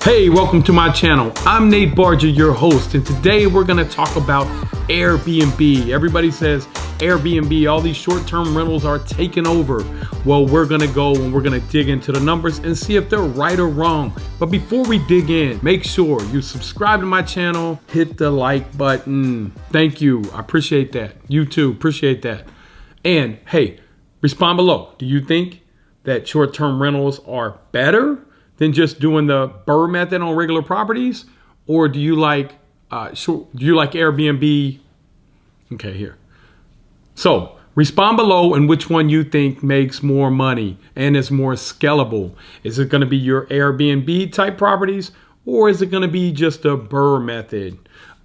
Hey, welcome to my channel. I'm Nate Barger, your host, and today we're gonna talk about Airbnb. Everybody says Airbnb, all these short-term rentals are taking over. Well, we're gonna go and we're gonna dig into the numbers and see if they're right or wrong. But before we dig in, make sure you subscribe to my channel, hit the like button. Thank you, I appreciate that. You too, appreciate that. And hey, respond below. Do you think that short-term rentals are better than just doing the BRRRR method on regular properties? Or do you like Airbnb? Okay, here. So respond below and which one you think makes more money and is more scalable. Is it gonna be your Airbnb type properties, or is it gonna be just a BRRRR method?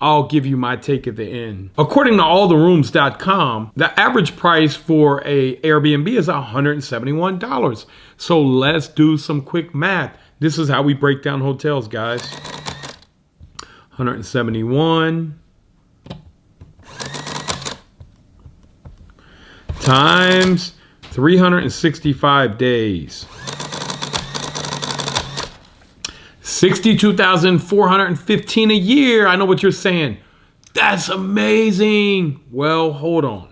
I'll give you my take at the end. According to alltherooms.com, the average price for a Airbnb is $171. So let's do some quick math. This is how we break down hotels, guys. 171 times 365 days. 62,415 a year. I know what you're saying. That's amazing. Well, hold on.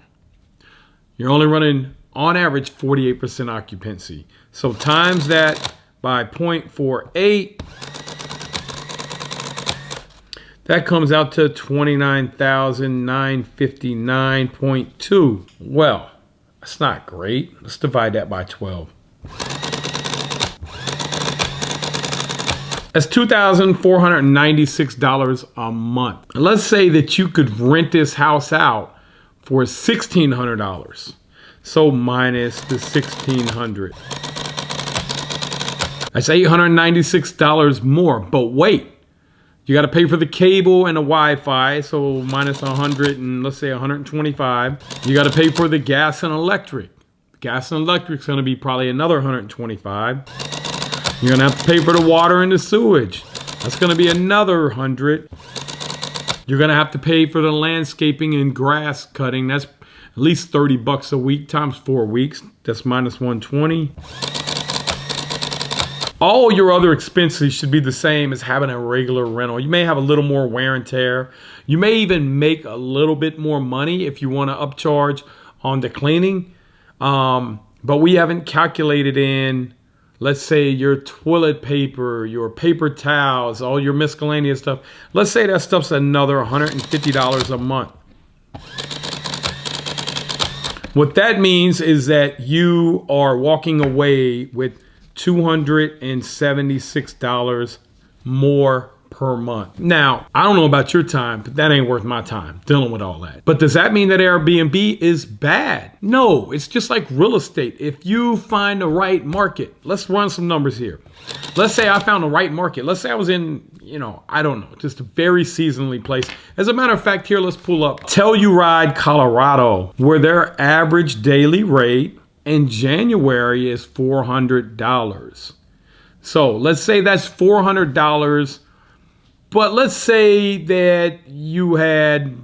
You're only running on average 48% occupancy. So times that by 0.48. That comes out to 29,959.2. Well, that's not great. Let's divide that by 12. That's $2,496 a month. And let's say that you could rent this house out for $1,600. So minus the $1,600. That's $896 more. But wait, you got to pay for the cable and the Wi-Fi. So minus 100 and let's say 125. You got to pay for the gas and electric. Gas and electric is going to be probably another 125. You're gonna have to pay for the water and the sewage. That's gonna be another 100. You're gonna have to pay for the landscaping and grass cutting. That's at least 30 bucks a week times 4 weeks. That's minus 120. All your other expenses should be the same as having a regular rental. You may have a little more wear and tear. You may even make a little bit more money if you wanna upcharge on the cleaning. But we haven't calculated in, let's say, your toilet paper, your paper towels, all your miscellaneous stuff. Let's say that stuff's another $150 a month. What that means is that you are walking away with $276 more per month. Now, I don't know about your time, but that ain't worth my time dealing with all that. But does that mean that Airbnb is bad? No, it's just like real estate. If you find the right market, let's run some numbers here. Let's say I found the right market. Let's say I was in, I don't know, just a very seasonally place. As a matter of fact, here, let's pull up Telluride, Colorado, where their average daily rate in January is $400. So let's say that's $400. But let's say that you had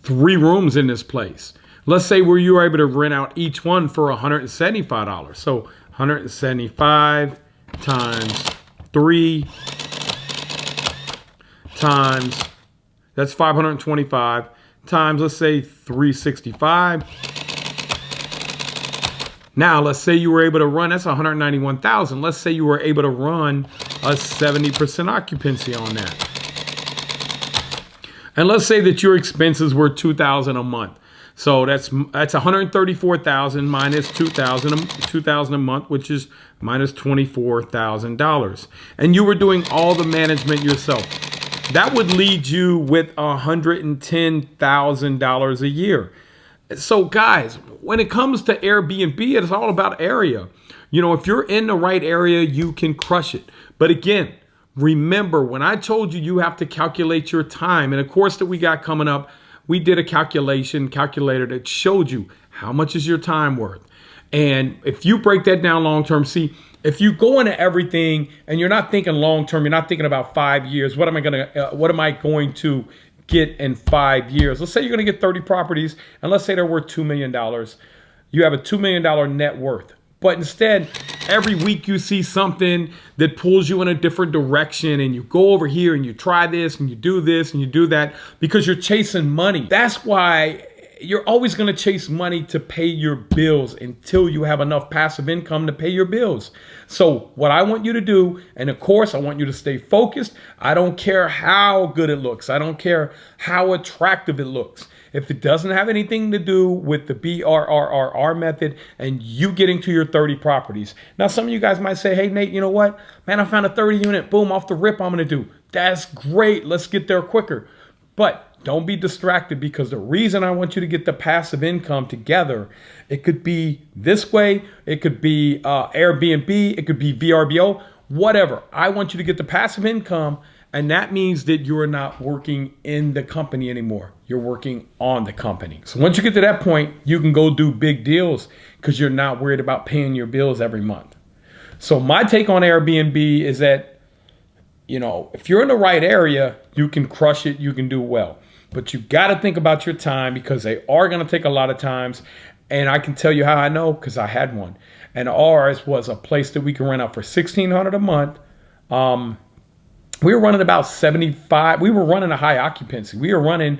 3 rooms in this place. Let's say where you were able to rent out each one for $175. So 175 times 3 times, that's 525 times, let's say 365. Now, let's say you were able to run, that's 191,000. Let's say you were able to run a 70% occupancy on that. And let's say that your expenses were $2,000 a month. So that's 134,000 minus 2,000 a month, which is minus $24,000. And you were doing all the management yourself. That would lead you with $110,000 a year. So guys, when it comes to Airbnb, it's all about area. If you're in the right area, you can crush it. But again, remember when I told you have to calculate your time, and a course that we got coming up, we did a calculator that showed you how much is your time worth. And if you break that down long-term, see, if you go into everything and you're not thinking long-term, you're not thinking about 5 years, what am I going to get in 5 years? Let's say you're going to get 30 properties, and let's say they're worth $2 million. You have a $2 million net worth. But instead, Every week you see something that pulls you in a different direction, and you go over here and you try this and you do this and you do that because you're chasing money. That's why you're always going to chase money to pay your bills until you have enough passive income to pay your bills. So what I want you to do, and of course I want you to stay focused. I don't care how good it looks. I don't care how attractive it looks. If it doesn't have anything to do with the BRRRR method and you getting to your 30 properties. Now, some of you guys might say, hey, Nate, you know what? Man, I found a 30 unit, boom, off the rip, I'm going to do. That's great. Let's get there quicker. But don't be distracted, because the reason I want you to get the passive income together, it could be this way, it could be Airbnb, it could be VRBO, whatever. I want you to get the passive income, and that means that you're not working in the company anymore. You're working on the company. So once you get to that point, you can go do big deals because you're not worried about paying your bills every month. So my take on Airbnb is that, you know, if you're in the right area, you can crush it, you can do well. But you got to think about your time, because they are going to take a lot of times. And I can tell you how I know, because I had one. And ours was a place that we can rent out for $1,600 a month. We were running about 75. We were running a high occupancy. We were running,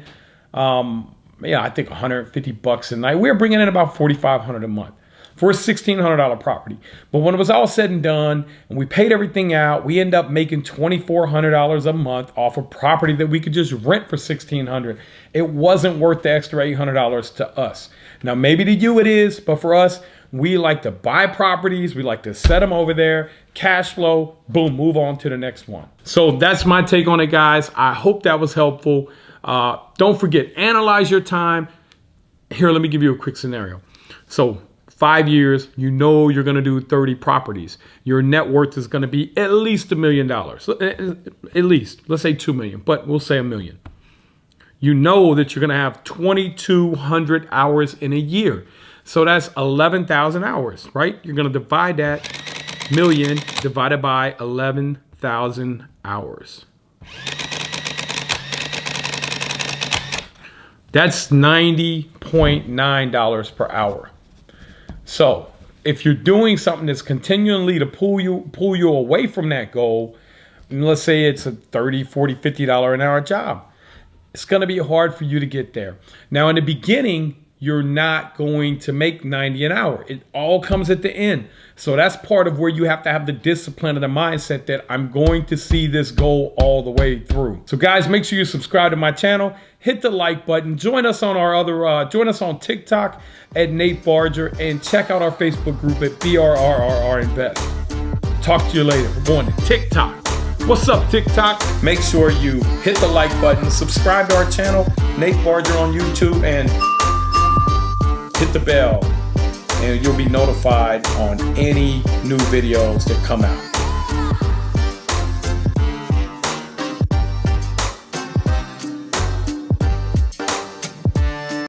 I think $150 a night. We were bringing in about $4,500 a month for a $1,600 property. But when it was all said and done and we paid everything out, we ended up making $2,400 a month off a property that we could just rent for $1,600. It wasn't worth the extra $800 to us. Now, maybe to you it is, but for us, we like to buy properties. We like to set them over there, cash flow, boom, move on to the next one. So that's my take on it, guys. I hope that was helpful. Don't forget, analyze your time. Here, let me give you a quick scenario. So 5 years, you know you're going to do 30 properties. Your net worth is going to be at least $1 million. At least, let's say 2 million, but we'll say $1 million. You know that you're going to have 2,200 hours in a year. So that's 11,000 hours, right? You're going to divide that million divided by 11,000 hours. That's $90.9 per hour. So if you're doing something that's continually to pull you away from that goal, and let's say it's a $30, $40, $50 an hour job, it's going to be hard for you to get there. Now, in the beginning, you're not going to make 90 an hour. It all comes at the end. So that's part of where you have to have the discipline and the mindset that I'm going to see this goal all the way through. So guys, make sure you subscribe to my channel, hit the like button, join us on join us on TikTok at Nate Barger, and check out our Facebook group at BRRRR Invest. Talk to you later. We're going to TikTok. What's up, TikTok? Make sure you hit the like button, subscribe to our channel, Nate Barger on YouTube, and hit the bell, and you'll be notified on any new videos that come out.